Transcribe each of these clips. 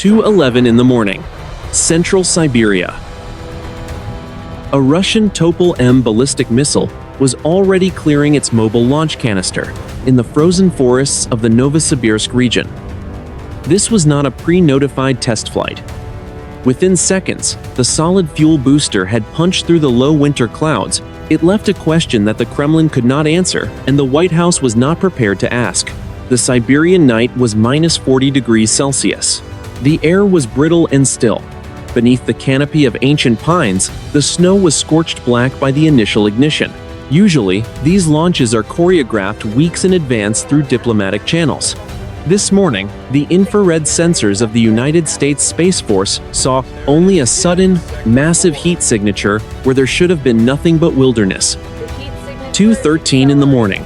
2:11 in the morning, Central Siberia. A Russian Topol-M ballistic missile was already clearing its mobile launch canister in the frozen forests of the Novosibirsk region. This was not a pre-notified test flight. Within seconds, the solid fuel booster had punched through the low winter clouds. It left a question that the Kremlin could not answer, and the White House was not prepared to ask. The Siberian night was minus 40 degrees Celsius. The air was brittle and still. Beneath the canopy of ancient pines, the snow was scorched black by the initial ignition. Usually, these launches are choreographed weeks in advance through diplomatic channels. This morning, the infrared sensors of the United States Space Force saw only a sudden, massive heat signature where there should have been nothing but wilderness. 2:13 in the morning.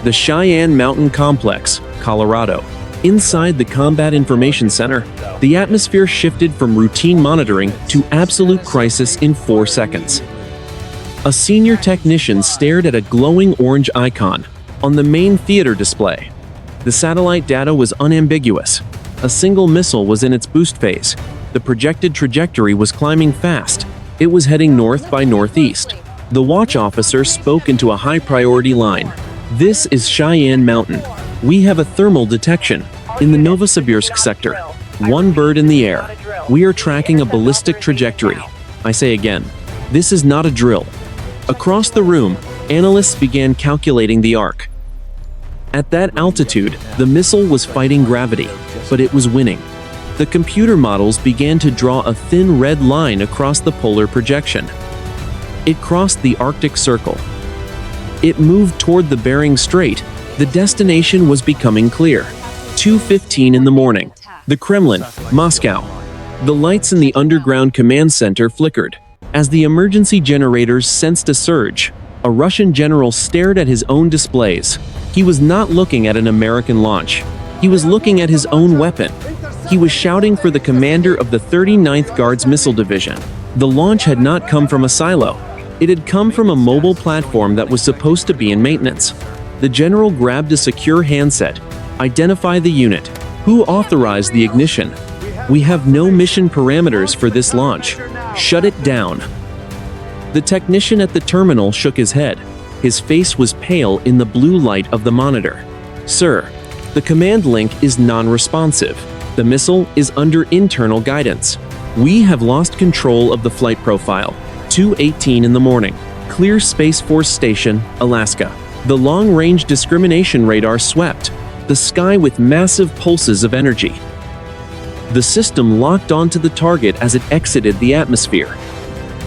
The Cheyenne Mountain Complex, Colorado. Inside the Combat Information Center, the atmosphere shifted from routine monitoring to absolute crisis in 4 seconds. A senior technician stared at a glowing orange icon on the main theater display. The satellite data was unambiguous. A single missile was in its boost phase. The projected trajectory was climbing fast. It was heading north by northeast. The watch officer spoke into a high-priority line. "This is Cheyenne Mountain. We have a thermal detection in the Novosibirsk sector. One bird in the air. We are tracking a ballistic trajectory." I say again, this is not a drill. Across the room, analysts began calculating the arc. At that altitude, the missile was fighting gravity, but it was winning. The computer models began to draw a thin red line across the polar projection. It crossed the Arctic Circle. It moved toward the Bering Strait. The destination was becoming clear. 2:15 in the morning. The Kremlin, Moscow. The lights in the underground command center flickered. As the emergency generators sensed a surge, a Russian general stared at his own displays. He was not looking at an American launch. He was looking at his own weapon. He was shouting for the commander of the 39th Guards Missile Division. The launch had not come from a silo. It had come from a mobile platform that was supposed to be in maintenance. The general grabbed a secure handset. "Identify the unit. Who authorized the ignition? We have no mission parameters for this launch. Shut it down." The technician at the terminal shook his head. His face was pale in the blue light of the monitor. "Sir, the command link is non-responsive. The missile is under internal guidance. We have lost control of the flight profile." 2:18 in the morning. Clear Space Force Station, Alaska. The long-range discrimination radar swept the sky with massive pulses of energy. The system locked onto the target as it exited the atmosphere.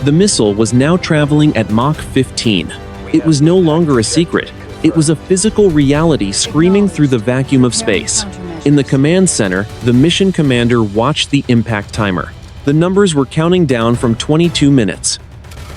The missile was now traveling at Mach 15. It was no longer a secret. It was a physical reality screaming through the vacuum of space. In the command center, the mission commander watched the impact timer. The numbers were counting down from 22 minutes.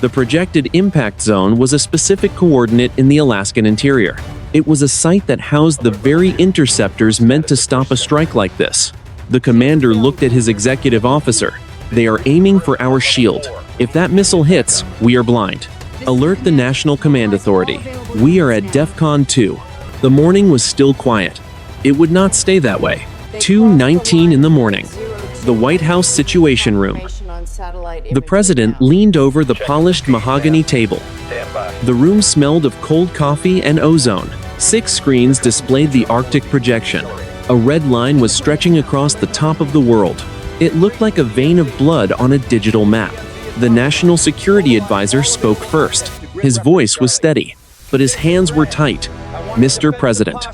The projected impact zone was a specific coordinate in the Alaskan interior. It was a site that housed the very interceptors meant to stop a strike like this. The commander looked at his executive officer. "They are aiming for our shield. If that missile hits, we are blind. Alert the National Command Authority. We are at DEFCON 2. The morning was still quiet. It would not stay that way. 2:19 in the morning. The White House Situation Room. The president leaned over the polished mahogany table. The room smelled of cold coffee and ozone. 6 screens displayed the Arctic projection. A red line was stretching across the top of the world. It looked like a vein of blood on a digital map. The National Security Advisor spoke first. His voice was steady, but his hands were tight. "Mr. President,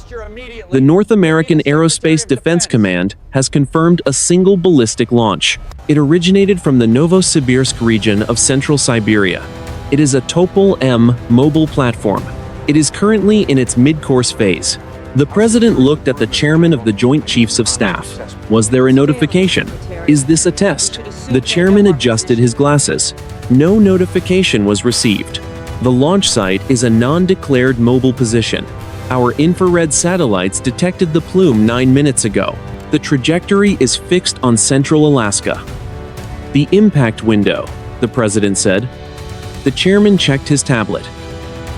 the North American Aerospace Defense Command has confirmed a single ballistic launch. It originated from the Novosibirsk region of Central Siberia. It is a Topol-M mobile platform. It is currently in its mid-course phase." The president looked at the chairman of the Joint Chiefs of Staff. "Was there a notification? Is this a test?" The chairman adjusted his glasses. "No notification was received. The launch site is a non-declared mobile position. Our infrared satellites detected the plume 9 minutes ago. The trajectory is fixed on central Alaska." "The impact window," the president said. The chairman checked his tablet.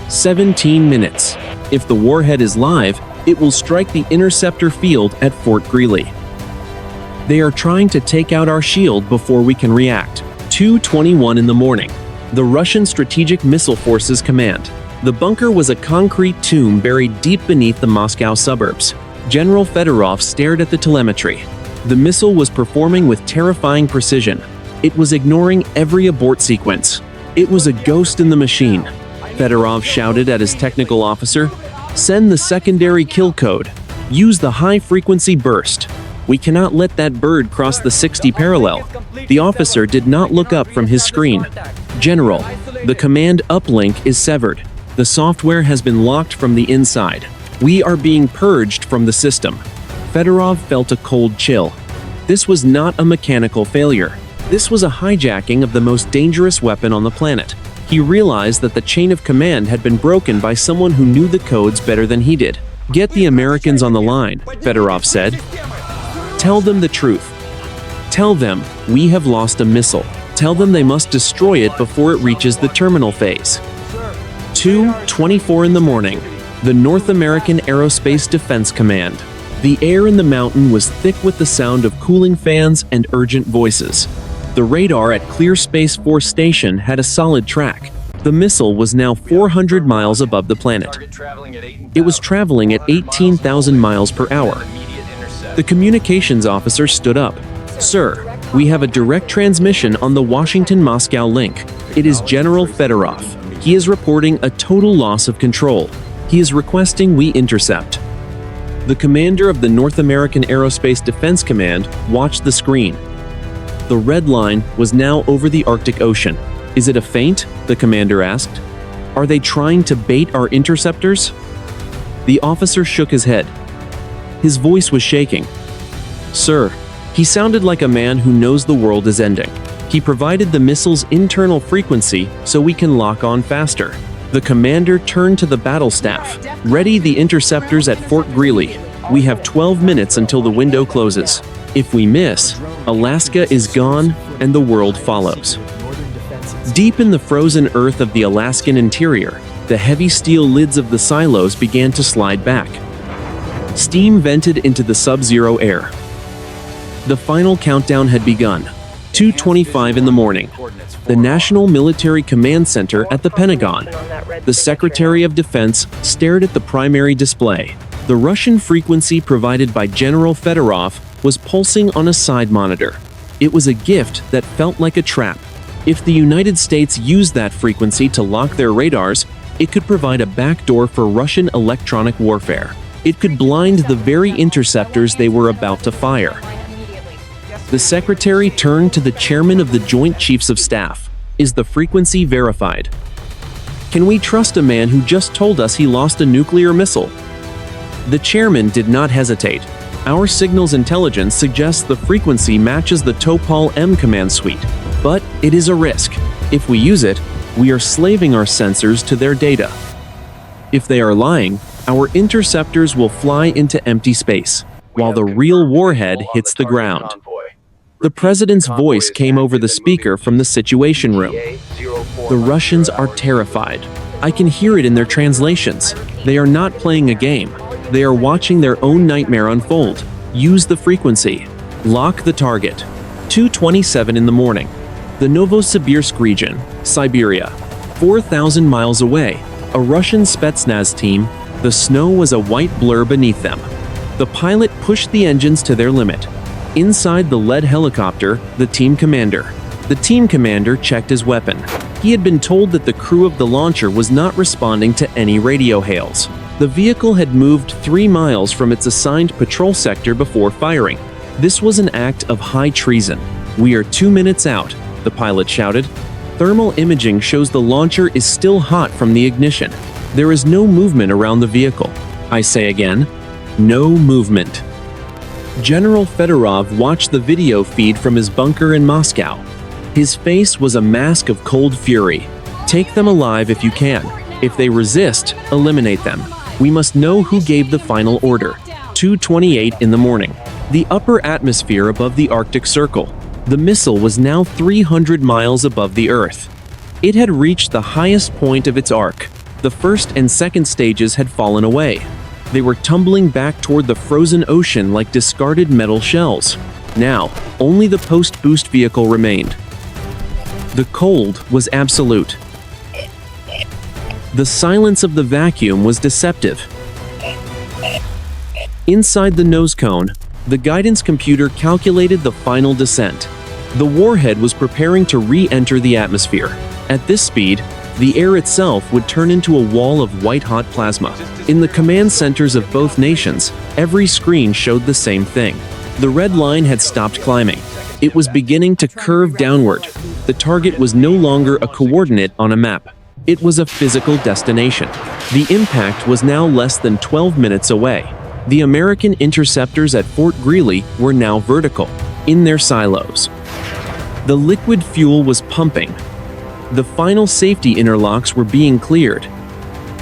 17 minutes. If the warhead is live, it will strike the interceptor field at Fort Greely. They are trying to take out our shield before we can react. 2:21 in the morning. The Russian Strategic Missile Forces Command. The bunker was a concrete tomb buried deep beneath the Moscow suburbs. General Fedorov stared at the telemetry. The missile was performing with terrifying precision. It was ignoring every abort sequence. It was a ghost in the machine. Fedorov shouted at his technical officer, "Send the secondary kill code. Use the high-frequency burst. We cannot let that bird cross the 60 parallel." The officer did not look up from his screen. "General, the command uplink is severed. The software has been locked from the inside. We are being purged from the system." Fedorov felt a cold chill. This was not a mechanical failure. This was a hijacking of the most dangerous weapon on the planet. He realized that the chain of command had been broken by someone who knew the codes better than he did. "Get the Americans on the line," Fedorov said. "Tell them the truth. Tell them we have lost a missile. Tell them they must destroy it before it reaches the terminal phase." 2:24 in the morning. The North American Aerospace Defense Command. The air in the mountain was thick with the sound of cooling fans and urgent voices. The radar at Clear Space Force Station had a solid track. The missile was now 400 miles above the planet. It was traveling at 18,000 miles per hour. The communications officer stood up. "Sir, we have a direct transmission on the Washington-Moscow link. It is General Fedorov. He is reporting a total loss of control. He is requesting we intercept." The commander of the North American Aerospace Defense Command watched the screen. The red line was now over the Arctic Ocean. "Is it a feint?" the commander asked. "Are they trying to bait our interceptors?" The officer shook his head. His voice was shaking. "Sir," he sounded like a man who knows the world is ending. "He provided the missile's internal frequency so we can lock on faster." The commander turned to the battle staff. "Ready the interceptors at Fort Greely. We have 12 minutes until the window closes. If we miss, Alaska is gone and the world follows." Deep in the frozen earth of the Alaskan interior, the heavy steel lids of the silos began to slide back. Steam vented into the sub-zero air. The final countdown had begun. 2:25 in the morning. The National Military Command Center at the Pentagon. The Secretary of Defense stared at the primary display. The Russian frequency provided by General Fedorov was pulsing on a side monitor. It was a gift that felt like a trap. If the United States used that frequency to lock their radars, it could provide a backdoor for Russian electronic warfare. It could blind the very interceptors they were about to fire. The secretary turned to the chairman of the Joint Chiefs of Staff. "Is the frequency verified? Can we trust a man who just told us he lost a nuclear missile?" The chairman did not hesitate. "Our signals intelligence suggests the frequency matches the Topol-M command suite, but it is a risk. If we use it, we are slaving our sensors to their data. If they are lying, our interceptors will fly into empty space, while the real warhead hits the ground." The president's voice came over the speaker from the Situation Room. "The Russians are terrified. I can hear it in their translations. They are not playing a game. They are watching their own nightmare unfold. Use the frequency. Lock the target." 2:27 in the morning. The Novosibirsk region, Siberia. 4,000 miles away, a Russian Spetsnaz team. The snow was a white blur beneath them. The pilot pushed the engines to their limit. Inside the lead helicopter, the team commander. The team commander checked his weapon. He had been told that the crew of the launcher was not responding to any radio hails. The vehicle had moved 3 miles from its assigned patrol sector before firing. This was an act of high treason. "We are 2 minutes out," the pilot shouted. "Thermal imaging shows the launcher is still hot from the ignition. There is no movement around the vehicle. I say again, no movement." General Fedorov watched the video feed from his bunker in Moscow. His face was a mask of cold fury. "Take them alive if you can. If they resist, eliminate them. We must know who gave the final order." 2:28 in the morning. The upper atmosphere above the Arctic Circle. The missile was now 300 miles above the Earth. It had reached the highest point of its arc. The first and second stages had fallen away. They were tumbling back toward the frozen ocean like discarded metal shells. Now, only the post-boost vehicle remained. The cold was absolute. The silence of the vacuum was deceptive. Inside the nose cone, the guidance computer calculated the final descent. The warhead was preparing to re-enter the atmosphere. At this speed, the air itself would turn into a wall of white-hot plasma. In the command centers of both nations, every screen showed the same thing. The red line had stopped climbing. It was beginning to curve downward. The target was no longer a coordinate on a map. It was a physical destination. The impact was now less than 12 minutes away. The American interceptors at Fort Greely were now vertical, in their silos. The liquid fuel was pumping. The final safety interlocks were being cleared.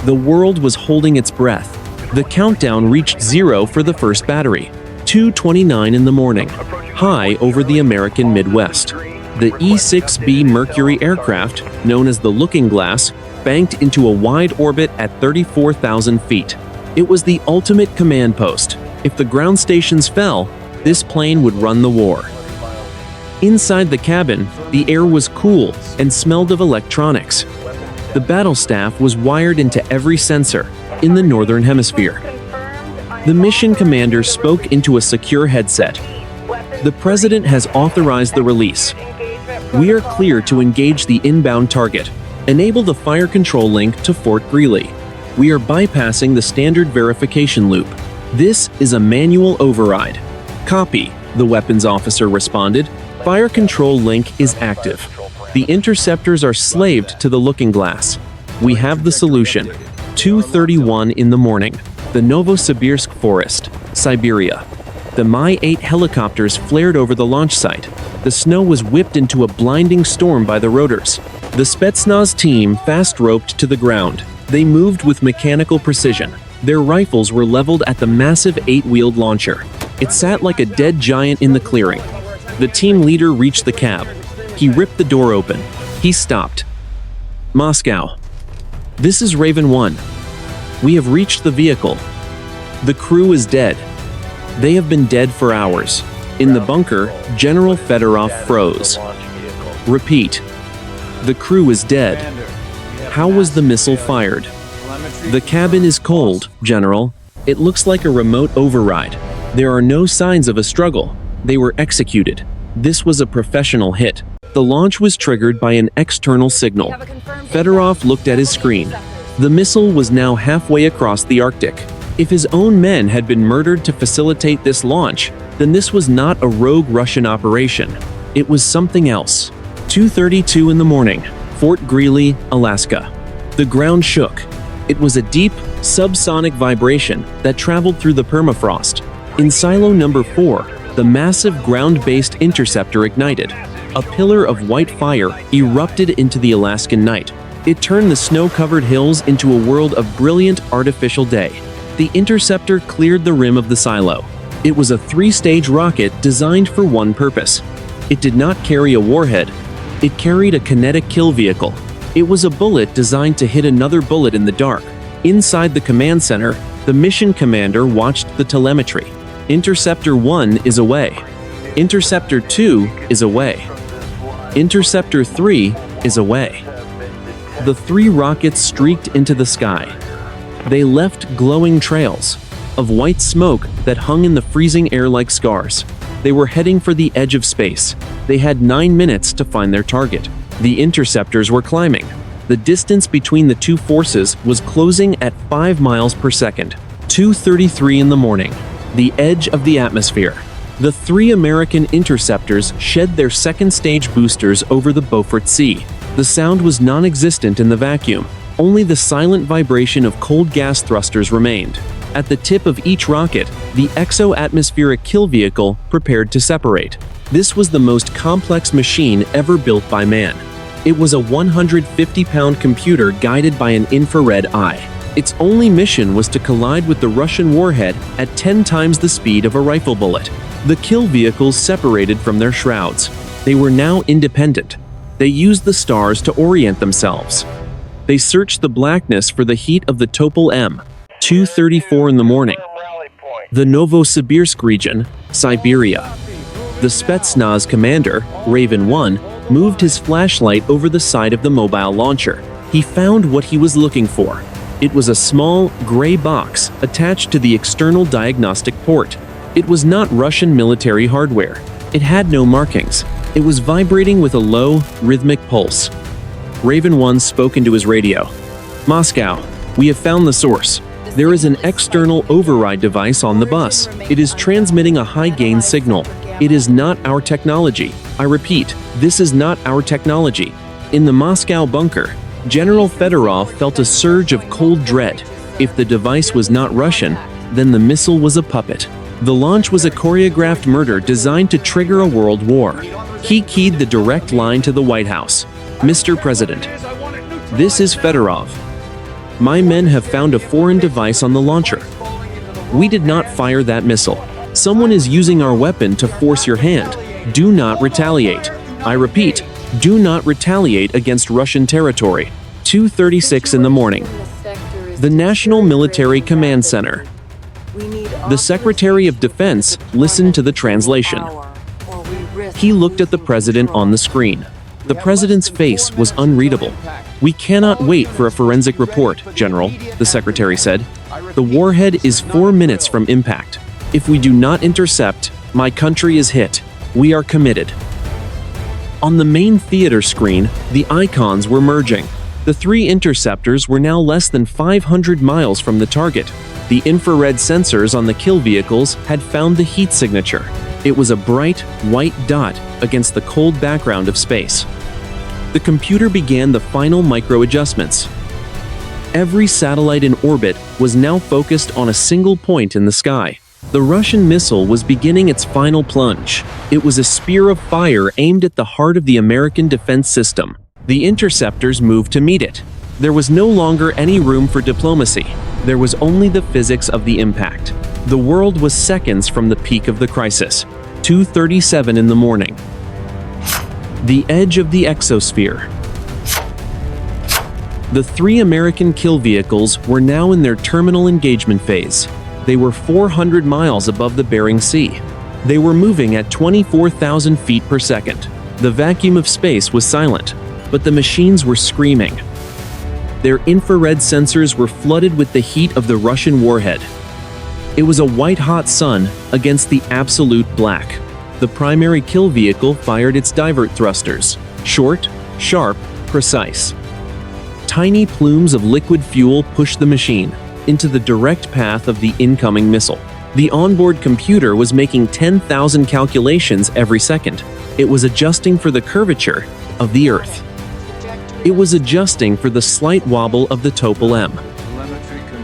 The world was holding its breath. The countdown reached 0 for the first battery. 2:29 in the morning, high over the American Midwest. The E-6B Mercury aircraft, known as the Looking Glass, banked into a wide orbit at 34,000 feet. It was the ultimate command post. If the ground stations fell, this plane would run the war. Inside the cabin, the air was cool and smelled of electronics. The battle staff was wired into every sensor in the northern hemisphere. The mission commander spoke into a secure headset. The president has authorized the release. We are clear to engage the inbound target. Enable the fire control link to Fort Greely. We are bypassing the standard verification loop. This is a manual override. Copy, the weapons officer responded. Fire control link is active. The interceptors are slaved to the Looking Glass. We have the solution. 2:31 in the morning. The Novosibirsk forest, Siberia. The Mi-8 helicopters flared over the launch site. The snow was whipped into a blinding storm by the rotors. The Spetsnaz team fast-roped to the ground. They moved with mechanical precision. Their rifles were leveled at the massive 8-wheeled launcher. It sat like a dead giant in the clearing. The team leader reached the cab. He ripped the door open. He stopped. Moscow. This is Raven 1. We have reached the vehicle. The crew is dead. They have been dead for hours. In the bunker, General Fedorov froze. Repeat. The crew is dead. How was the missile fired? The cabin is cold, General. It looks like a remote override. There are no signs of a struggle. They were executed. This was a professional hit. The launch was triggered by an external signal. Fedorov looked at his screen. The missile was now halfway across the Arctic. If his own men had been murdered to facilitate this launch, then this was not a rogue Russian operation. It was something else. 2:32 in the morning. Fort Greely, Alaska. The ground shook. It was a deep, subsonic vibration that traveled through the permafrost. In silo number 4, the massive ground-based interceptor ignited. A pillar of white fire erupted into the Alaskan night. It turned the snow-covered hills into a world of brilliant artificial day. The interceptor cleared the rim of the silo. It was a 3-stage rocket designed for one purpose. It did not carry a warhead. It carried a kinetic kill vehicle. It was a bullet designed to hit another bullet in the dark. Inside the command center, the mission commander watched the telemetry. Interceptor 1 is away. Interceptor 2 is away. Interceptor 3 is away. The 3 rockets streaked into the sky. They left glowing trails of white smoke that hung in the freezing air like scars. They were heading for the edge of space. They had 9 minutes to find their target. The interceptors were climbing. The distance between the two forces was closing at 5 miles per second. 2:33 in the morning. The edge of the atmosphere. The 3 American interceptors shed their second-stage boosters over the Beaufort Sea. The sound was non-existent in the vacuum. Only the silent vibration of cold gas thrusters remained. At the tip of each rocket, the exo-atmospheric kill vehicle prepared to separate. This was the most complex machine ever built by man. It was a 150-pound computer guided by an infrared eye. Its only mission was to collide with the Russian warhead at 10 times the speed of a rifle bullet. The kill vehicles separated from their shrouds. They were now independent. They used the stars to orient themselves. They searched the blackness for the heat of the Topol-M. 2:34 in the morning. The Novosibirsk region, Siberia. The Spetsnaz commander, Raven 1, moved his flashlight over the side of the mobile launcher. He found what he was looking for. It was a small, gray box attached to the external diagnostic port. It was not Russian military hardware. It had no markings. It was vibrating with a low, rhythmic pulse. Raven 1 spoke into his radio. "Moscow, we have found the source. There is an external override device on the bus. It is transmitting a high-gain signal. It is not our technology. I repeat, this is not our technology." In the Moscow bunker, General Fedorov felt a surge of cold dread. If the device was not Russian, then the missile was a puppet. The launch was a choreographed murder designed to trigger a world war. He keyed the direct line to the White House. "Mr. President, this is Fedorov. My men have found a foreign device on the launcher. We did not fire that missile. Someone is using our weapon to force your hand. Do not retaliate. I repeat, do not retaliate against Russian territory." 2:36 in the morning. The National Military Command Center. The Secretary of Defense listened to the translation. He looked at the president on the screen. The president's face was unreadable. "We cannot wait for a forensic report, General," the secretary said. "The warhead is 4 minutes from impact. If we do not intercept, my country is hit. We are committed." On the main theater screen, the icons were merging. The 3 interceptors were now less than 500 miles from the target. The infrared sensors on the kill vehicles had found the heat signature. It was a bright, white dot against the cold background of space. The computer began the final micro-adjustments. Every satellite in orbit was now focused on a single point in the sky. The Russian missile was beginning its final plunge. It was a spear of fire aimed at the heart of the American defense system. The interceptors moved to meet it. There was no longer any room for diplomacy. There was only the physics of the impact. The world was seconds from the peak of the crisis. 2:37 in the morning. The edge of the exosphere. The 3 American kill vehicles were now in their terminal engagement phase. They were 400 miles above the Bering Sea. They were moving at 24,000 feet per second. The vacuum of space was silent, but the machines were screaming. Their infrared sensors were flooded with the heat of the Russian warhead. It was a white-hot sun against the absolute black. The primary kill vehicle fired its divert thrusters. Short, sharp, precise. Tiny plumes of liquid fuel pushed the machine into the direct path of the incoming missile. The onboard computer was making 10,000 calculations every second. It was adjusting for the curvature of the Earth. It was adjusting for the slight wobble of the Topol-M.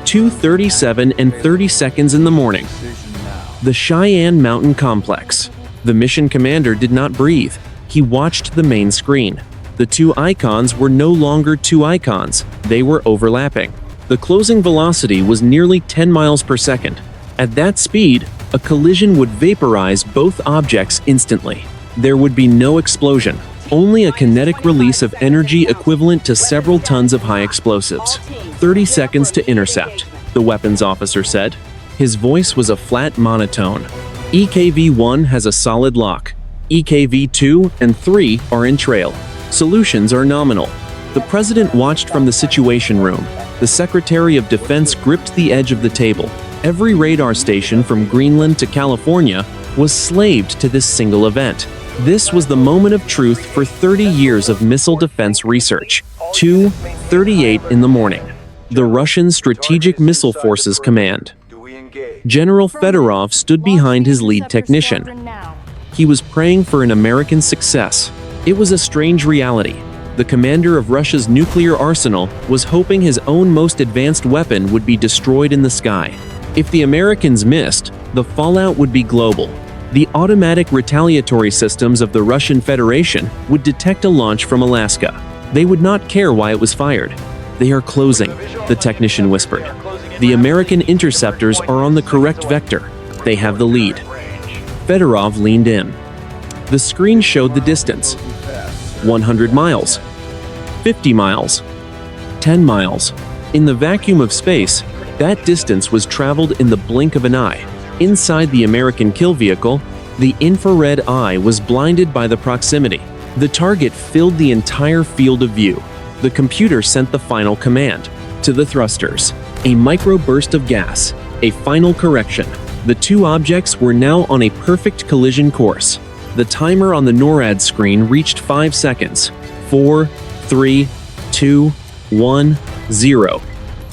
2:37 and 30 seconds in the morning. The Cheyenne Mountain Complex. The mission commander did not breathe. He watched the main screen. The 2 icons were no longer 2 icons. They were overlapping. The closing velocity was nearly 10 miles per second. At that speed, a collision would vaporize both objects instantly. There would be no explosion, only a kinetic release of energy equivalent to several tons of high explosives. 30 seconds to intercept, the weapons officer said. His voice was a flat monotone. EKV-1 has a solid lock. EKV-2 and 3 are in trail. Solutions are nominal. The president watched from the Situation Room. The Secretary of Defense gripped the edge of the table. Every radar station from Greenland to California was slaved to this single event. This was the moment of truth for 30 years of missile defense research. 2:38 in the morning. The Russian Strategic Missile Forces Command. General Fedorov stood behind his lead technician. He was praying for an American success. It was a strange reality. The commander of Russia's nuclear arsenal was hoping his own most advanced weapon would be destroyed in the sky. If the Americans missed, the fallout would be global. The automatic retaliatory systems of the Russian Federation would detect a launch from Alaska. They would not care why it was fired. "They are closing," the technician whispered. "The American interceptors are on the correct vector. They have the lead." Fedorov leaned in. The screen showed the distance. 100 miles. 50 miles. 10 miles. In the vacuum of space, that distance was traveled in the blink of an eye. Inside the American kill vehicle, The infrared eye was blinded by the proximity. The target filled the entire field of view. The computer sent the final command. To the thrusters. A microburst of gas. A final correction. The two objects were now on a perfect collision course. The timer on the NORAD screen reached 5 seconds. 4, 3, 2, 1, 0.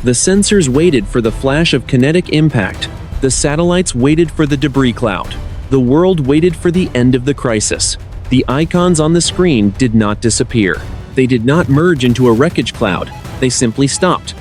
The sensors waited for the flash of kinetic impact. The satellites waited for the debris cloud. The world waited for the end of the crisis. The icons on the screen did not disappear. They did not merge into a wreckage cloud. They simply stopped.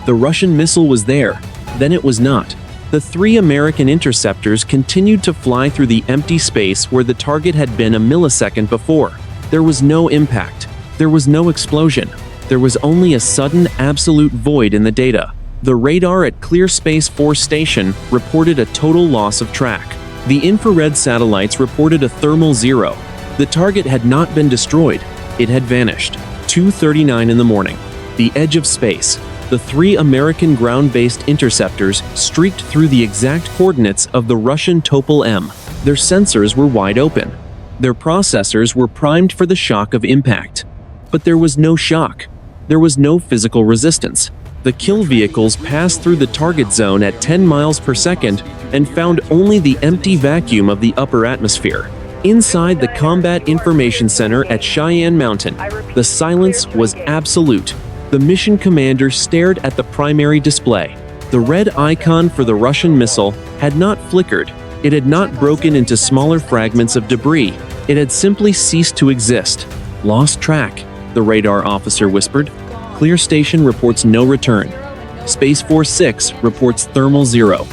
The Russian missile was there, then it was not. The 3 American interceptors continued to fly through the empty space where the target had been a millisecond before. There was no impact. There was no explosion. There was only a sudden, absolute void in the data. The radar at Clear Space Force Station reported a total loss of track. The infrared satellites reported a thermal zero. The target had not been destroyed. It had vanished. 2:39 in the morning. The edge of space. The 3 American ground-based interceptors streaked through the exact coordinates of the Russian Topol-M. Their sensors were wide open. Their processors were primed for the shock of impact. But there was no shock. There was no physical resistance. The kill vehicles passed through the target zone at 10 miles per second and found only the empty vacuum of the upper atmosphere. Inside the Combat Information Center at Cheyenne Mountain, the silence was absolute. The mission commander stared at the primary display. The red icon for the Russian missile had not flickered. It had not broken into smaller fragments of debris. It had simply ceased to exist. Lost track, the radar officer whispered. Clear Station reports no return. Space Force 6 reports thermal zero.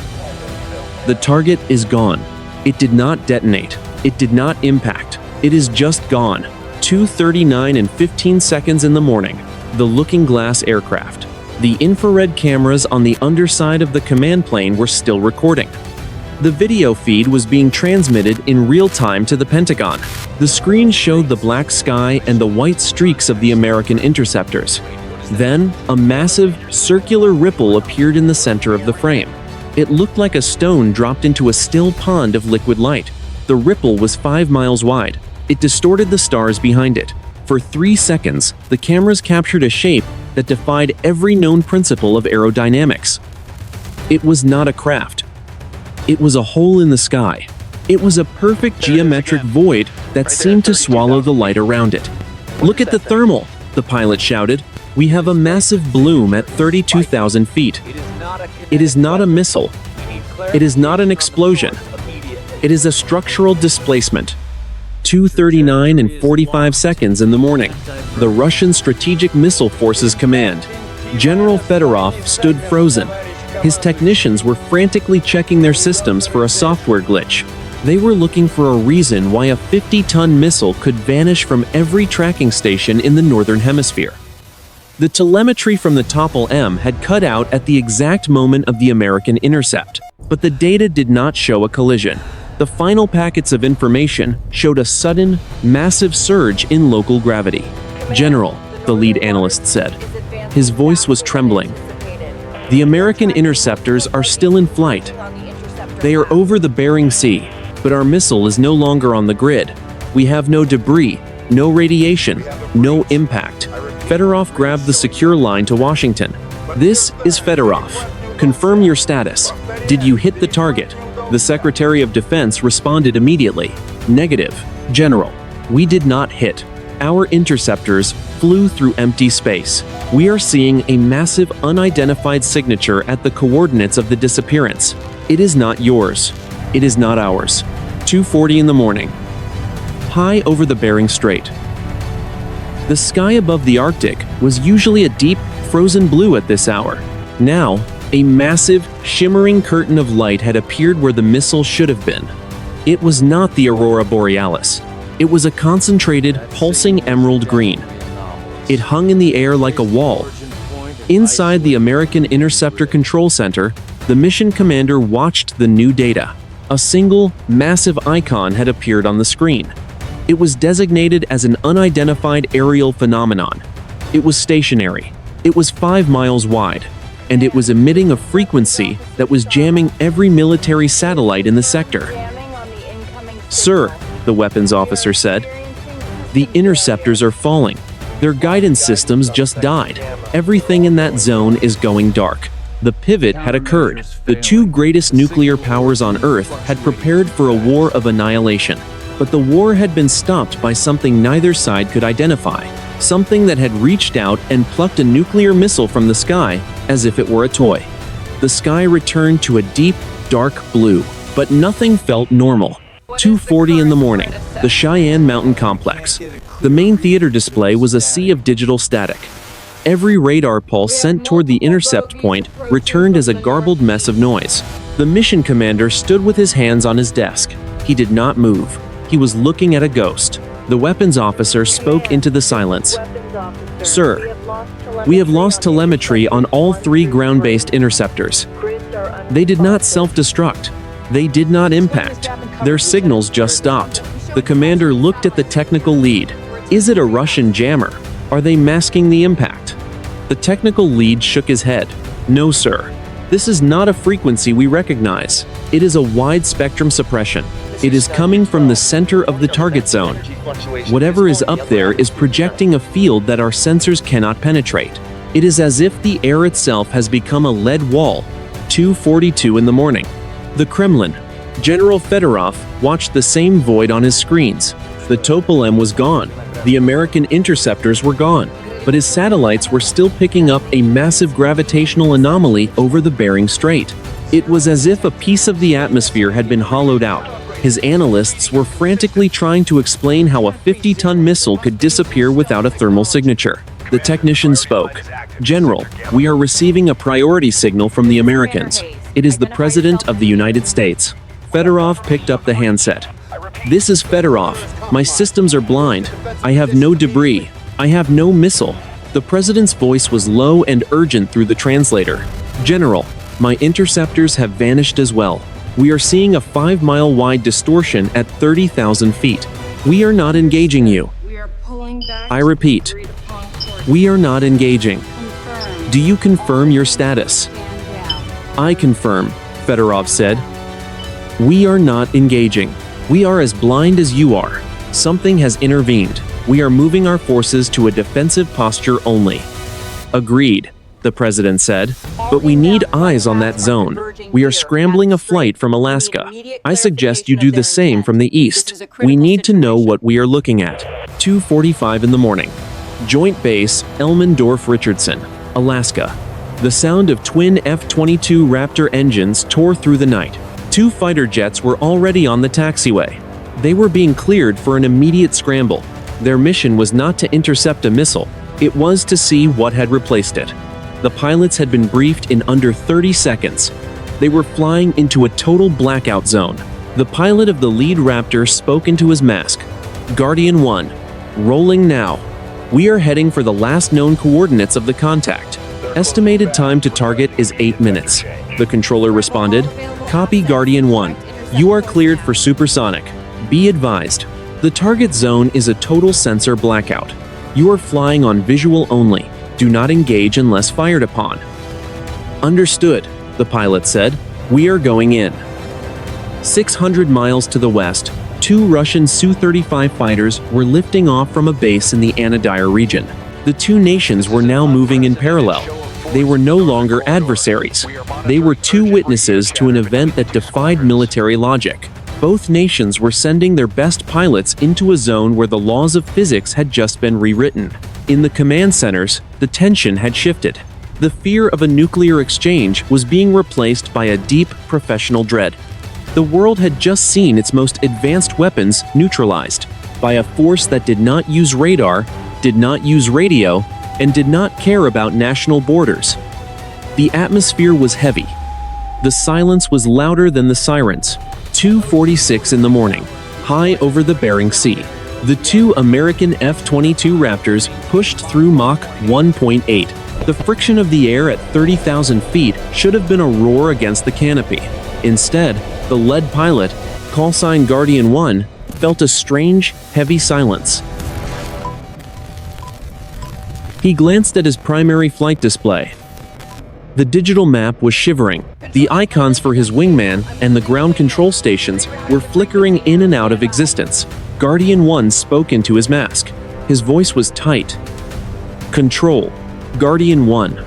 The target is gone. It did not detonate. It did not impact. It is just gone. 2:39 and 15 seconds in the morning. The Looking Glass aircraft. The infrared cameras on the underside of the command plane were still recording. The video feed was being transmitted in real time to the Pentagon. The screen showed the black sky and the white streaks of the American interceptors. Then, a massive, circular ripple appeared in the center of the frame. It looked like a stone dropped into a still pond of liquid light. The ripple was 5 miles wide. It distorted the stars behind it. For 3 seconds, the cameras captured a shape that defied every known principle of aerodynamics. It was not a craft. It was a hole in the sky. It was a perfect geometric void that seemed to swallow the light around it. "Look at the thermal," the pilot shouted. "We have a massive bloom at 32,000 feet. It is not a missile. It is not an explosion. It is a structural displacement." 2:39 and 45 seconds in the morning. The Russian Strategic Missile Forces Command. General Fedorov stood frozen. His technicians were frantically checking their systems for a software glitch. They were looking for a reason why a 50-ton missile could vanish from every tracking station in the Northern Hemisphere. The telemetry from the Topol-M had cut out at the exact moment of the American intercept, but the data did not show a collision. The final packets of information showed a sudden, massive surge in local gravity. "General," the lead analyst said. His voice was trembling. "The American interceptors are still in flight. They are over the Bering Sea, but our missile is no longer on the grid. We have no debris, no radiation, no impact." Fedorov grabbed the secure line to Washington. "This is Fedorov. Confirm your status. Did you hit the target?" The Secretary of Defense responded immediately. "Negative, General. We did not hit. Our interceptors flew through empty space. We are seeing a massive unidentified signature at the coordinates of the disappearance. It is not yours. It is not ours." 2:40 in the morning. High over the Bering Strait. The sky above the Arctic was usually a deep, frozen blue at this hour. Now, a massive, shimmering curtain of light had appeared where the missile should have been. It was not the aurora borealis. It was a concentrated, pulsing emerald green. It hung in the air like a wall. Inside the American Interceptor Control Center, the mission commander watched the new data. A single, massive icon had appeared on the screen. It was designated as an unidentified aerial phenomenon. It was stationary. It was 5 miles wide. And it was emitting a frequency that was jamming every military satellite in the sector. "Sir," the weapons officer said, "the interceptors are falling. Their guidance systems just died. Everything in that zone is going dark." The pivot had occurred. The two greatest nuclear powers on Earth had prepared for a war of annihilation. But the war had been stopped by something neither side could identify. Something that had reached out and plucked a nuclear missile from the sky as if it were a toy. The sky returned to a deep, dark blue, but nothing felt normal. 2:40 in the morning, the Cheyenne Mountain Complex. The main theater display was a sea of digital static. Every radar pulse sent toward the intercept point returned as a garbled mess of noise. The mission commander stood with his hands on his desk. He did not move. He was looking at a ghost. The weapons officer spoke into the silence. "Sir, we have lost telemetry on all 3 ground-based interceptors. They did not self-destruct. They did not impact. Their signals just stopped." The commander looked at the technical lead. "Is it a Russian jammer? Are they masking the impact?" The technical lead shook his head. "No, sir. This is not a frequency we recognize. It is a wide-spectrum suppression. It is coming from the center of the target zone. Whatever is up there is projecting a field that our sensors cannot penetrate. It is as if the air itself has become a lead wall." 2:42 in the morning. The Kremlin. General Fedorov watched the same void on his screens. The Topol-M was gone. The American interceptors were gone. But his satellites were still picking up a massive gravitational anomaly over the Bering Strait. It was as if a piece of the atmosphere had been hollowed out. His analysts were frantically trying to explain how a 50-ton missile could disappear without a thermal signature. The technician spoke. "General, we are receiving a priority signal from the Americans. It is the President of the United States." Fedorov picked up the handset. "This is Fedorov. My systems are blind. I have no debris. I have no missile." The president's voice was low and urgent through the translator. "General, my interceptors have vanished as well. We are seeing a 5-mile-wide distortion at 30,000 feet. We are not engaging you. I repeat, we are not engaging. Do you confirm your status?" "I confirm," Fedorov said. "We are not engaging. We are as blind as you are. Something has intervened. We are moving our forces to a defensive posture only." "Agreed," the president said. "But we need eyes on that zone. We are scrambling a flight from Alaska. I suggest you do the same from the east. We need to know what we are looking at." 2:45 in the morning. Joint Base Elmendorf-Richardson, Alaska. The sound of twin F-22 Raptor engines tore through the night. 2 fighter jets were already on the taxiway. They were being cleared for an immediate scramble. Their mission was not to intercept a missile. It was to see what had replaced it. The pilots had been briefed in under 30 seconds. They were flying into a total blackout zone. The pilot of the lead Raptor spoke into his mask. "Guardian 1, rolling now. We are heading for the last known coordinates of the contact. Estimated time to target is 8 minutes. The controller responded. "Copy, Guardian 1. You are cleared for supersonic. Be advised. The target zone is a total sensor blackout. You are flying on visual only. Do not engage unless fired upon." "Understood," the pilot said. "We are going in." 600 miles to the west, 2 Russian Su-35 fighters were lifting off from a base in the ANNIHILATION region. The two nations were now moving in parallel. They were no longer adversaries. They were 2 witnesses to an event that defied military logic. Both nations were sending their best pilots into a zone where the laws of physics had just been rewritten. In the command centers, the tension had shifted. The fear of a nuclear exchange was being replaced by a deep professional dread. The world had just seen its most advanced weapons neutralized by a force that did not use radar, did not use radio, and did not care about national borders. The atmosphere was heavy. The silence was louder than the sirens. 2:46 in the morning, high over the Bering Sea. The 2 American F-22 Raptors pushed through Mach 1.8. The friction of the air at 30,000 feet should have been a roar against the canopy. Instead, the lead pilot, callsign Guardian 1, felt a strange, heavy silence. He glanced at his primary flight display. The digital map was shivering. The icons for his wingman and the ground control stations were flickering in and out of existence. Guardian 1 spoke into his mask. His voice was tight. Control. Guardian 1.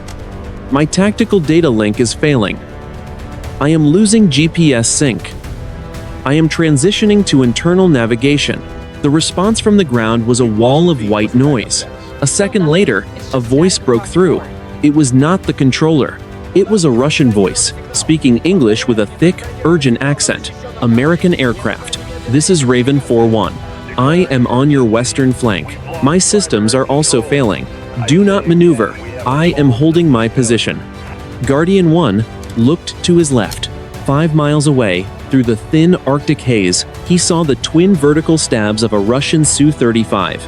My tactical data link is failing. I am losing GPS sync. I am transitioning to internal navigation. The response from the ground was a wall of white noise. A second later, a voice broke through. It was not the controller. It was a Russian voice, speaking English with a thick, urgent accent. American aircraft. This is Raven 4-1. I am on your western flank. My systems are also failing. Do not maneuver. I am holding my position. Guardian 1 looked to his left. 5 miles away, through the thin Arctic haze, he saw the twin vertical stabs of a Russian Su-35.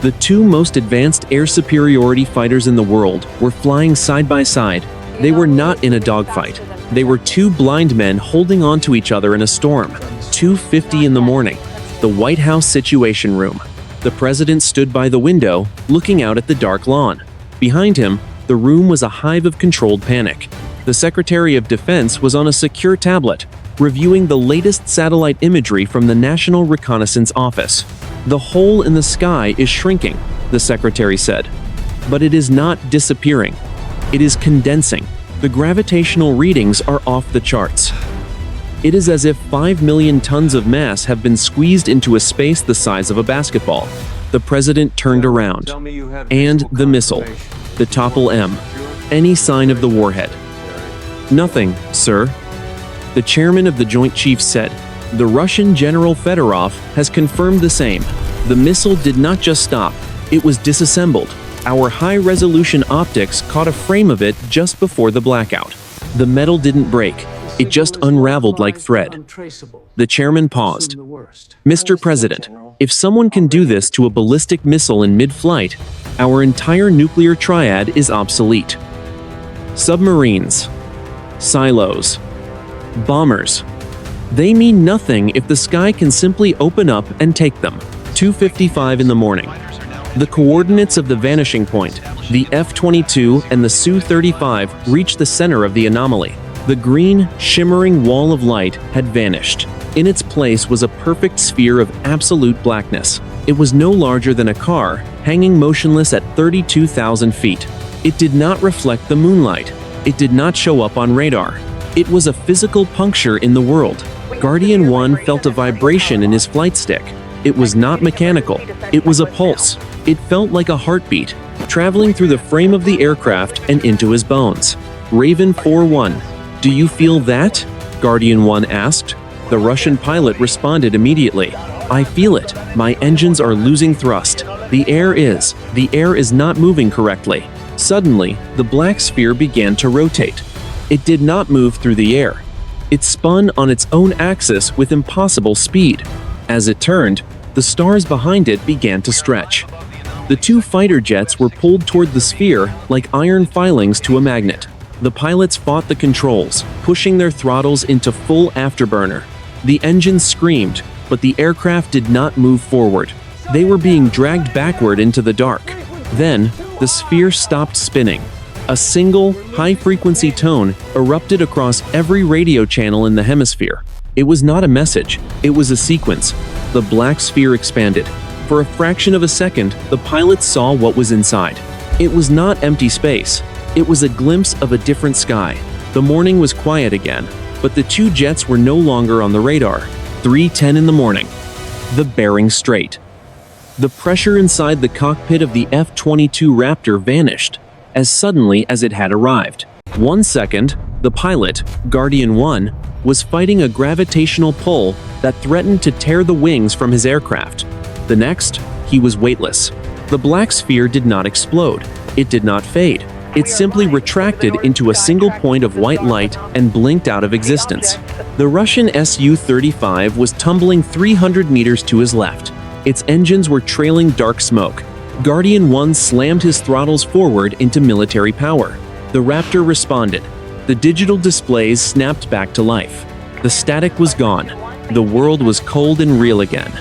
The two most advanced air superiority fighters in the world were flying side by side. They were not in a dogfight. They were two blind men holding on to each other in a storm. 2:50 in the morning. The White House Situation Room. The president stood by the window, looking out at the dark lawn. Behind him, the room was a hive of controlled panic. The Secretary of Defense was on a secure tablet, reviewing the latest satellite imagery from the National Reconnaissance Office. The hole in the sky is shrinking, the secretary said. But it is not disappearing. It is condensing. The gravitational readings are off the charts. It is as if 5 million tons of mass have been squeezed into a space the size of a basketball. The president turned around. And the missile. The Topol-M. Any sign of the warhead? Nothing, sir. The chairman of the Joint Chiefs said. The Russian General Fedorov has confirmed the same. The missile did not just stop, it was disassembled. Our high-resolution optics caught a frame of it just before the blackout. The metal didn't break, it just unraveled like thread. The chairman paused. Mr. President, if someone can do this to a ballistic missile in mid-flight, our entire nuclear triad is obsolete. Submarines, silos, bombers. They mean nothing if the sky can simply open up and take them. 2:55 in the morning. The coordinates of the vanishing point, the F-22 and the Su-35, reached the center of the anomaly. The green, shimmering wall of light had vanished. In its place was a perfect sphere of absolute blackness. It was no larger than a car, hanging motionless at 32,000 feet. It did not reflect the moonlight. It did not show up on radar. It was a physical puncture in the world. Guardian 1 felt a vibration in his flight stick. It was not mechanical. It was a pulse. It felt like a heartbeat, traveling through the frame of the aircraft and into his bones. Raven 4-1. Do you feel that? Guardian 1 asked. The Russian pilot responded immediately. I feel it. My engines are losing thrust. The air is not moving correctly. Suddenly, the black sphere began to rotate. It did not move through the air. It spun on its own axis with impossible speed. As it turned, the stars behind it began to stretch. The two fighter jets were pulled toward the sphere like iron filings to a magnet. The pilots fought the controls, pushing their throttles into full afterburner. The engines screamed, but the aircraft did not move forward. They were being dragged backward into the dark. Then, the sphere stopped spinning. A single, high-frequency tone erupted across every radio channel in the hemisphere. It was not a message, it was a sequence. The black sphere expanded. For a fraction of a second, the pilots saw what was inside. It was not empty space. It was a glimpse of a different sky. The morning was quiet again, but the two jets were no longer on the radar. 3:10 in the morning. The Bering Strait. The pressure inside the cockpit of the F-22 Raptor vanished as suddenly as it had arrived. 1 second, the pilot, Guardian 1, was fighting a gravitational pull that threatened to tear the wings from his aircraft. The next, he was weightless. The black sphere did not explode. It did not fade. It simply retracted into a single point of white light and blinked out of existence. The Russian Su-35 was tumbling 300 meters to his left. Its engines were trailing dark smoke. Guardian 1 slammed his throttles forward into military power. The Raptor responded. The digital displays snapped back to life. The static was gone. The world was cold and real again.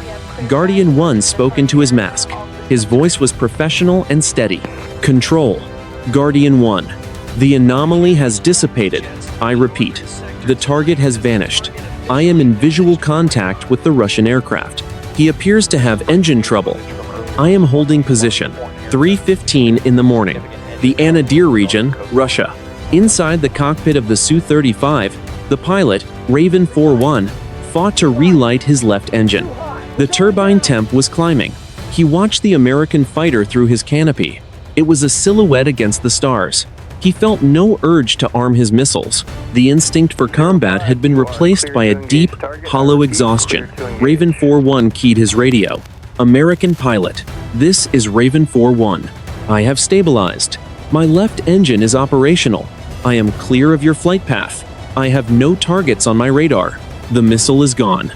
Guardian 1 spoke into his mask. His voice was professional and steady. Control. Guardian 1. The anomaly has dissipated. I repeat, the target has vanished. I am in visual contact with the Russian aircraft. He appears to have engine trouble. I am holding position. 3:15 in the morning. The Anadyr region, Russia. Inside the cockpit of the Su-35, the pilot, Raven 4-1, fought to relight his left engine. The turbine temp was climbing. He watched the American fighter through his canopy. It was a silhouette against the stars. He felt no urge to arm his missiles. The instinct for combat had been replaced by a deep, hollow exhaustion. Raven 4-1 keyed his radio. American pilot, this is Raven 4-1. I have stabilized. My left engine is operational. I am clear of your flight path. I have no targets on my radar. The missile is gone.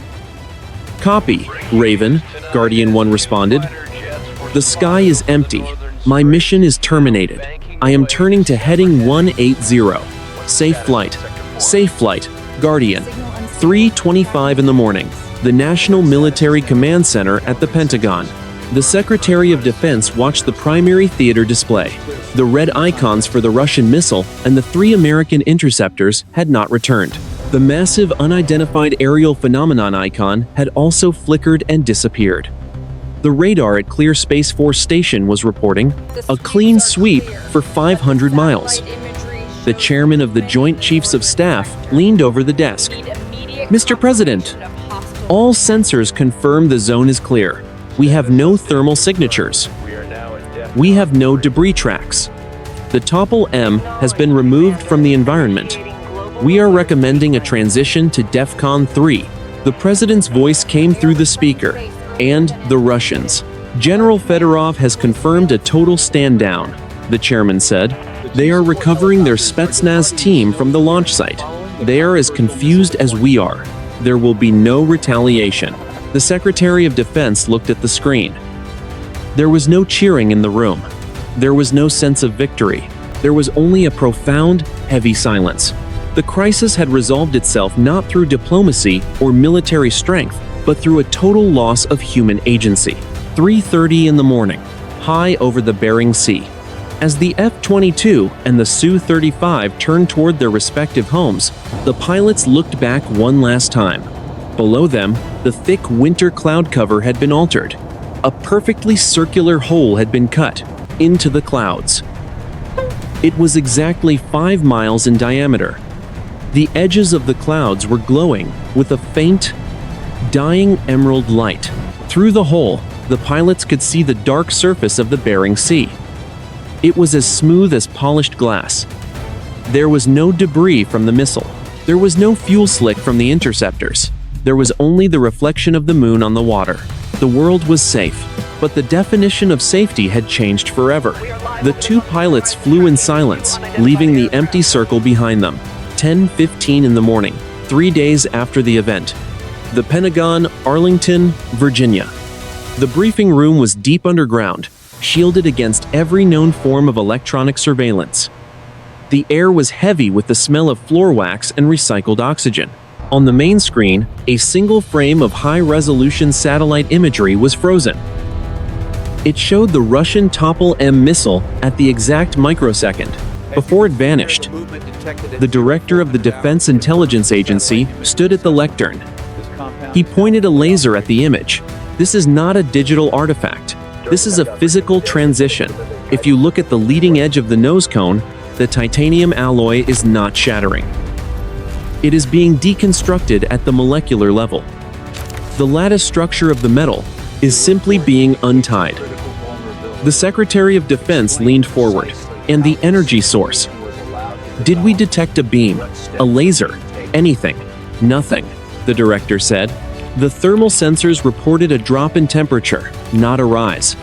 Copy, Raven, Guardian 1 responded. The sky is empty. My mission is terminated. I am turning to heading 180. Safe flight. Safe flight, Guardian. 3:25 in the morning. The National Military Command Center at the Pentagon. The Secretary of Defense watched the primary theater display. The red icons for the Russian missile and the 3 American interceptors had not returned. The massive unidentified aerial phenomenon icon had also flickered and disappeared. The radar at Clear Space Force Station was reporting a clean sweep for 500 miles. The chairman of the Joint Chiefs of Staff leaned over the desk. Mr. President, all sensors confirm the zone is clear. We have no thermal signatures. We have no debris tracks. The Topol-M has been removed from the environment. We are recommending a transition to DEFCON 3. The president's voice came through the speaker. And the Russians. General Fedorov has confirmed a total stand-down, the chairman said. They are recovering their Spetsnaz team from the launch site. They are as confused as we are. There will be no retaliation. The Secretary of Defense looked at the screen. There was no cheering in the room. There was no sense of victory. There was only a profound, heavy silence. The crisis had resolved itself not through diplomacy or military strength, but through a total loss of human agency. 3:30 in the morning, high over the Bering Sea. As the F-22 and the Su-35 turned toward their respective homes, the pilots looked back one last time. Below them, the thick winter cloud cover had been altered. A perfectly circular hole had been cut into the clouds. It was exactly 5 miles in diameter. The edges of the clouds were glowing with a faint, dying emerald light. Through the hole, the pilots could see the dark surface of the Bering Sea. It was as smooth as polished glass. There was no debris from the missile. There was no fuel slick from the interceptors. There was only the reflection of the moon on the water. The world was safe, but the definition of safety had changed forever. The 2 pilots flew in silence, leaving the empty circle behind them. 10:15 in the morning, 3 days after the event. The Pentagon, Arlington, Virginia. The briefing room was deep underground, shielded against every known form of electronic surveillance. The air was heavy with the smell of floor wax and recycled oxygen. On the main screen, a single frame of high-resolution satellite imagery was frozen. It showed the Russian Topol-M missile at the exact microsecond, before it vanished. The director of the Defense Intelligence Agency stood at the lectern. He pointed a laser at the image. This is not a digital artifact. This is a physical transition. If you look at the leading edge of the nose cone, the titanium alloy is not shattering. It is being deconstructed at the molecular level. The lattice structure of the metal is simply being untied. The Secretary of Defense leaned forward. And the energy source. Did we detect a beam? A laser? Anything? Nothing, the director said. The thermal sensors reported a drop in temperature, not a rise.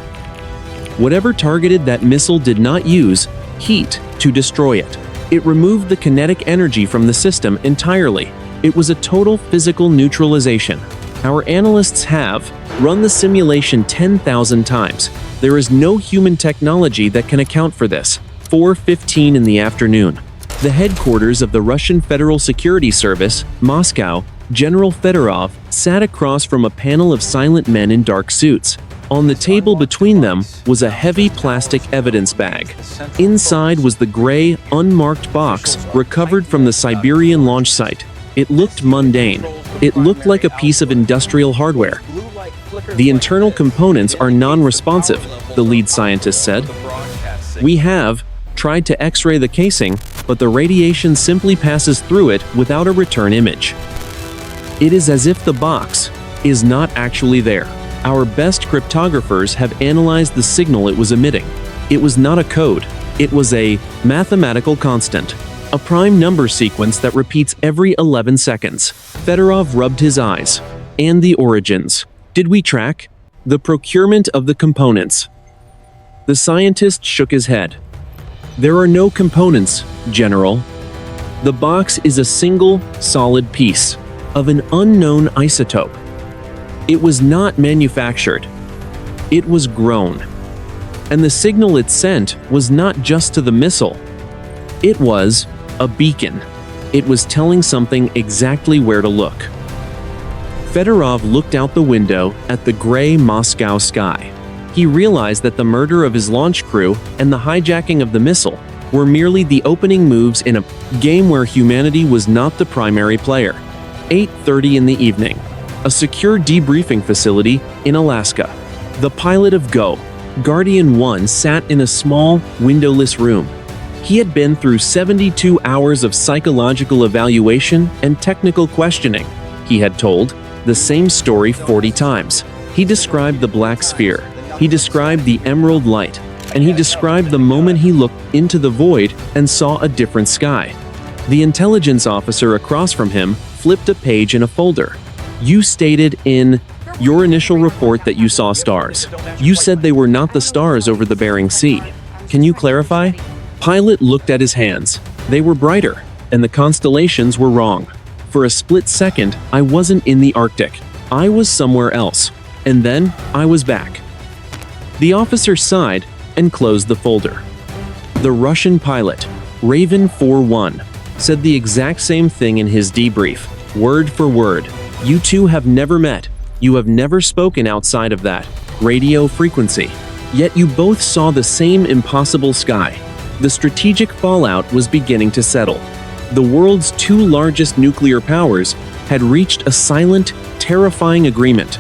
Whatever targeted that missile did not use heat to destroy it. It removed the kinetic energy from the system entirely. It was a total physical neutralization. Our analysts have run the simulation 10,000 times. There is no human technology that can account for this. 4:15 in the afternoon. The headquarters of the Russian Federal Security Service, Moscow, General Fedorov sat across from a panel of silent men in dark suits. On the table between them was a heavy plastic evidence bag. Inside was the gray, unmarked box recovered from the Siberian launch site. It looked mundane. It looked like a piece of industrial hardware. "The internal components are non-responsive," the lead scientist said. "We have tried to X-ray the casing, but the radiation simply passes through it without a return image. It is as if the box is not actually there. Our best cryptographers have analyzed the signal it was emitting. It was not a code. It was a mathematical constant, a prime number sequence that repeats every 11 seconds. Fedorov rubbed his eyes. "And the origins. Did we track the procurement of the components?" The scientist shook his head. "There are no components, General. The box is a single, solid piece of an unknown isotope. It was not manufactured. It was grown. And the signal it sent was not just to the missile. It was a beacon. It was telling something exactly where to look." Fedorov looked out the window at the gray Moscow sky. He realized that the murder of his launch crew and the hijacking of the missile were merely the opening moves in a game where humanity was not the primary player. 8:30 in the evening. A secure debriefing facility in Alaska. The pilot of Guardian 1 sat in a small, windowless room. He had been through 72 hours of psychological evaluation and technical questioning. He had told the same story 40 times. He described the black sphere. He described the emerald light. And he described the moment he looked into the void and saw a different sky. The intelligence officer across from him flipped a page in a folder. "You stated in your initial report that you saw stars. You said they were not the stars over the Bering Sea. Can you clarify?" Pilot looked at his hands. They were brighter, and the constellations were wrong. "For a split second, I wasn't in the Arctic. I was somewhere else. And then, I was back." The officer sighed and closed the folder. The Russian pilot, Raven 4-1, said the exact same thing in his debrief, word for word. "You two have never met. You have never spoken outside of that radio frequency. Yet you both saw the same impossible sky." The strategic fallout was beginning to settle. The world's two largest nuclear powers had reached a silent, terrifying agreement.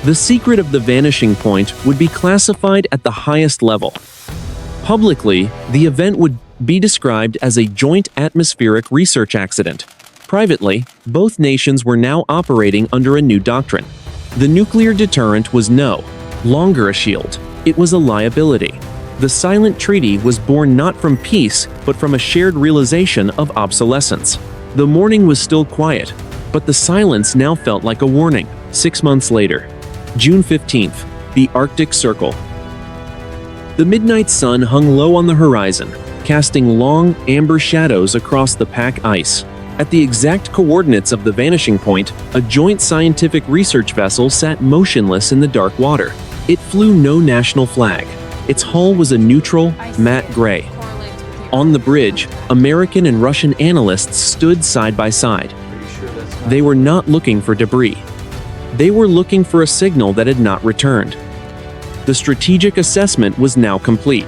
The secret of the vanishing point would be classified at the highest level. Publicly, the event would be described as a joint atmospheric research accident. Privately, both nations were now operating under a new doctrine. The nuclear deterrent was no longer a shield. It was a liability. The silent treaty was born not from peace, but from a shared realization of obsolescence. The morning was still quiet, but the silence now felt like a warning. 6 months later, June 15th, the Arctic Circle. The midnight sun hung low on the horizon, casting long, amber shadows across the pack ice. At the exact coordinates of the vanishing point, a joint scientific research vessel sat motionless in the dark water. It flew no national flag. Its hull was a neutral, matte gray. On the bridge, American and Russian analysts stood side by side. They were not looking for debris. They were looking for a signal that had not returned. The strategic assessment was now complete.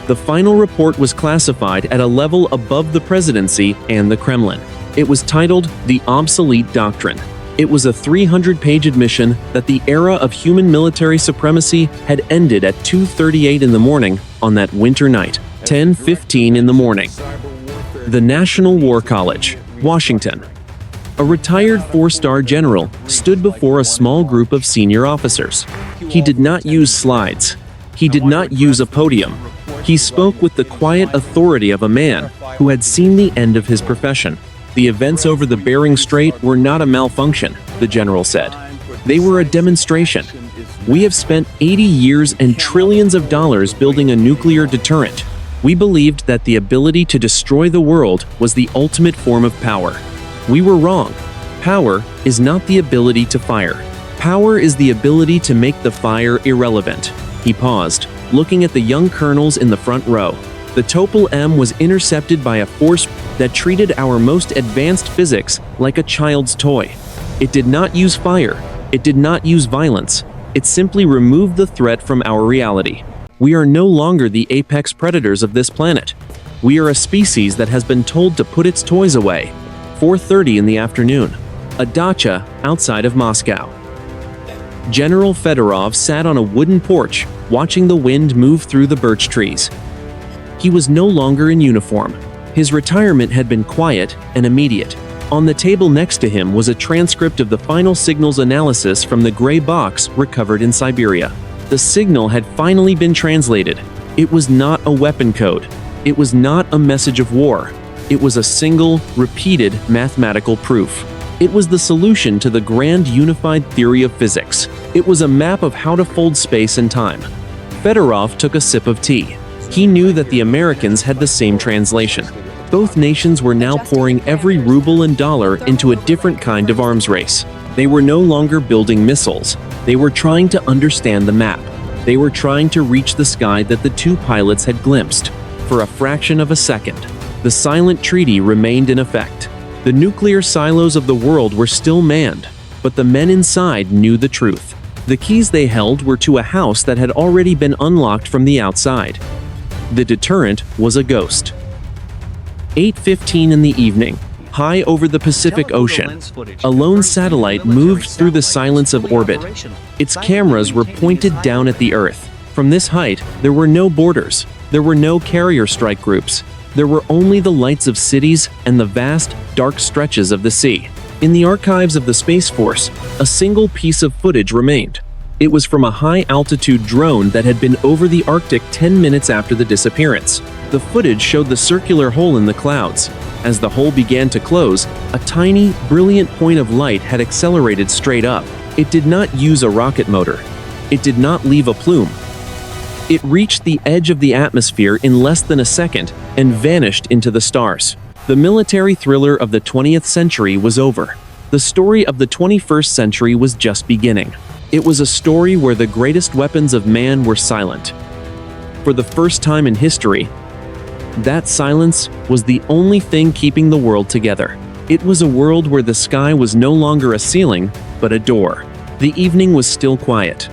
The final report was classified at a level above the presidency and the Kremlin. It was titled The Obsolete Doctrine. It was a 300-page admission that the era of human military supremacy had ended at 2:38 in the morning on that winter night, 10:15 in the morning. The National War College, Washington. A retired 4-star general stood before a small group of senior officers. He did not use slides. He did not use a podium. He spoke with the quiet authority of a man who had seen the end of his profession. The events over the Bering Strait were not a malfunction, the general said. They were a demonstration. We have spent 80 years and trillions of dollars building a nuclear deterrent. We believed that the ability to destroy the world was the ultimate form of power. We were wrong. Power is not the ability to fire. Power is the ability to make the fire irrelevant. He paused, looking at the young colonels in the front row. The Topol-M was intercepted by a force that treated our most advanced physics like a child's toy. It did not use fire. It did not use violence. It simply removed the threat from our reality. We are no longer the apex predators of this planet. We are a species that has been told to put its toys away. 4:30 in the afternoon. A dacha outside of Moscow. General Fedorov sat on a wooden porch, watching the wind move through the birch trees. He was no longer in uniform. His retirement had been quiet and immediate. On the table next to him was a transcript of the final signals analysis from the gray box recovered in Siberia. The signal had finally been translated. It was not a weapon code. It was not a message of war. It was a single, repeated mathematical proof. It was the solution to the grand unified theory of physics. It was a map of how to fold space and time. Fedorov took a sip of tea. He knew that the Americans had the same translation. Both nations were now pouring every ruble and dollar into a different kind of arms race. They were no longer building missiles. They were trying to understand the map. They were trying to reach the sky that the two pilots had glimpsed. For a fraction of a second, the silent treaty remained in effect. The nuclear silos of the world were still manned, but the men inside knew the truth. The keys they held were to a house that had already been unlocked from the outside. The deterrent was a ghost. 8:15 in the evening, high over the Pacific Ocean, a lone satellite moved through the silence of orbit. Its cameras were pointed down at the Earth. From this height, there were no borders. There were no carrier strike groups. There were only the lights of cities and the vast, dark stretches of the sea. In the archives of the Space Force, a single piece of footage remained. It was from a high-altitude drone that had been over the Arctic 10 minutes after the disappearance. The footage showed the circular hole in the clouds. As the hole began to close, a tiny, brilliant point of light had accelerated straight up. It did not use a rocket motor. It did not leave a plume. It reached the edge of the atmosphere in less than a second and vanished into the stars. The military thriller of the 20th century was over. The story of the 21st century was just beginning. It was a story where the greatest weapons of man were silent. For the first time in history, that silence was the only thing keeping the world together. It was a world where the sky was no longer a ceiling, but a door. The evening was still quiet.